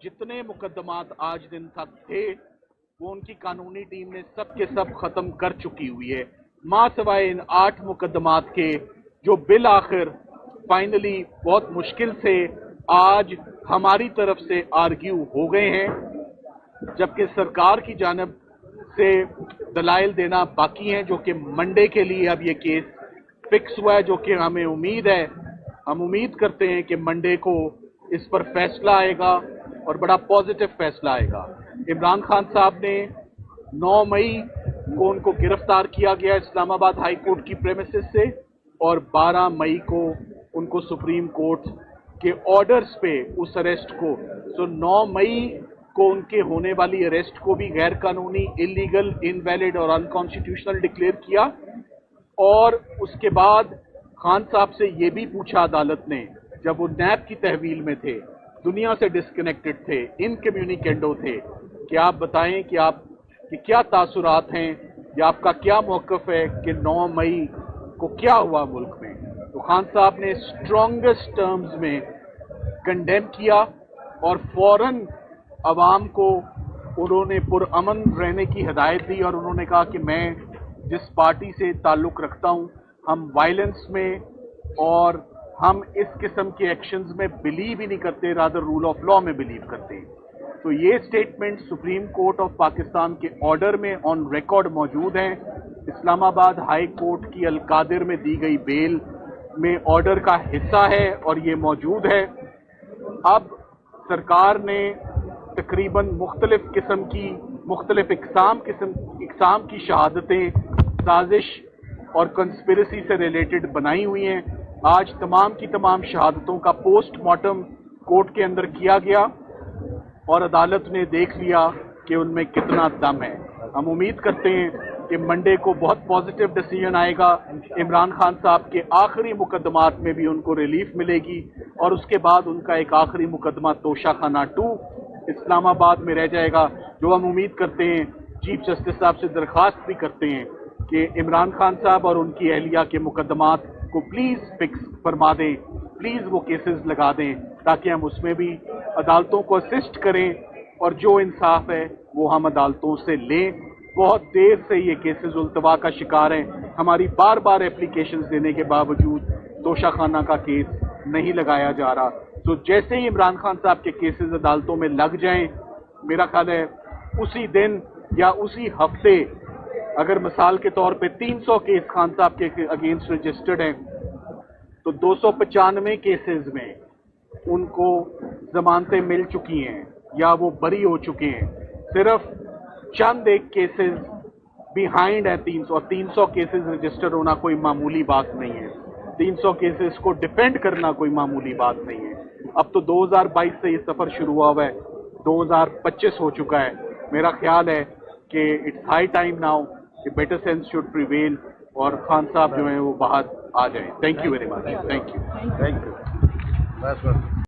जितने मुकदमात आज दिन तक थे वो उनकी कानूनी टीम ने सब के सब खत्म कर चुकी हुई है, मां सिवाय इन 8 मुकदमात के जो बिल आखिर फाइनली बहुत मुश्किल से आज हमारी तरफ से आर्ग्यू हो गए हैं, जबकि सरकार की जानिब से दलाइल देना बाकी हैं, जो कि मंडे के लिए अब ये केस फिक्स हुआ है, जो कि हमें उम्मीद है, हम उम्मीद करते हैं कि मंडे को इस पर फैसला आएगा और बड़ा पॉजिटिव फैसला आएगा। इमरान खान साहब ने 9 मई को उनको गिरफ्तार किया गया इस्लामाबाद हाई कोर्ट की प्रेमिसेस से, और 12 मई को उनको सुप्रीम कोर्ट के ऑर्डर्स पे उस अरेस्ट को 9 मई को उनके होने वाली अरेस्ट को भी गैर कानूनी, इलीगल, इनवैलिड और अनकॉन्स्टिट्यूशनल डिक्लेयर किया। और उसके बाद खान साहब से ये भी पूछा अदालत ने, जब वो नैब की तहवील में थे, दुनिया से डिस्कनेक्टेड थे, इनकम्युनिकेंडो थे, कि आप बताएं कि आपके क्या तासुरात हैं या आपका क्या मौक़िफ़ है कि 9 मई को क्या हुआ मुल्क में। तो खान साहब ने स्ट्रॉन्गेस्ट टर्म्स में कंडेम किया और फौरन अवाम को उन्होंने पुरअमन रहने की हिदायत दी, और उन्होंने कहा कि मैं जिस पार्टी से ताल्लुक़ रखता हूँ, हम वायलेंस में और हम इस किस्म के एक्शंस में बिलीव ही नहीं करते, रादर रूल ऑफ लॉ में बिलीव करते हैं। तो ये statement supreme court of Pakistan के ऑर्डर में ऑन रिकॉर्ड मौजूद हैं। इस्लामाबाद हाई कोर्ट की अल-कादिर में दी गई बेल में ऑर्डर का हिस्सा है और ये मौजूद है। अब सरकार ने तकरीबन मुख्तलिफ किस्म की, मुख्तलिफ इक़साम की शहादतें साजिश और कंस्पिरेसी से रिलेटेड बनाई हुई हैं। आज तमाम की तमाम शहादतों का पोस्टमार्टम कोर्ट के अंदर किया गया और अदालत ने देख लिया कि उनमें कितना दम है। हम उम्मीद करते हैं कि मंडे को बहुत पॉजिटिव डिसीजन आएगा, इमरान खान साहब के आखिरी मुकदमात में भी उनको रिलीफ मिलेगी, और उसके बाद उनका एक आखिरी मुकदमा तोशाखाना 2 इस्लामाबाद में रह जाएगा, जो हम उम्मीद करते हैं, चीफ जस्टिस साहब से दरख्वास्त भी करते हैं कि इमरान खान साहब और उनकी अहलिया के मुकदमात को प्लीज़ फिक्स फरमा दें, प्लीज़ वो केसेस लगा दें, ताकि हम उसमें भी अदालतों को असिस्ट करें और जो इंसाफ है वो हम अदालतों से लें। बहुत देर से ये केसेस उल्तवा का शिकार हैं, हमारी बार बार एप्लीकेशंस देने के बावजूद तोशाखाना का केस नहीं लगाया जा रहा। तो जैसे ही इमरान खान साहब के केसेस अदालतों में लग जाएं, मेरा ख्याल है उसी दिन या उसी हफ्ते, अगर मिसाल के तौर पे 300 केस खान साहब के अगेंस्ट रजिस्टर्ड हैं, तो 295 केसेस में उनको जमानतें मिल चुकी हैं या वो बरी हो चुके हैं। सिर्फ चंद एक केसेस बिहाइंड है 300, और 300 केसेस रजिस्टर होना कोई मामूली बात नहीं है। 300 केसेस को डिफेंड करना कोई मामूली बात नहीं है। अब तो 2022 से ये सफ़र शुरू हुआ है, 2025 हो चुका है। मेरा ख्याल है कि इट्स हाई टाइम नाउ कि बेटर सेंस शुड प्रिवेल और खान साहब जो हैं वो बाहर आ जाएं। Thank you very much. Thank you.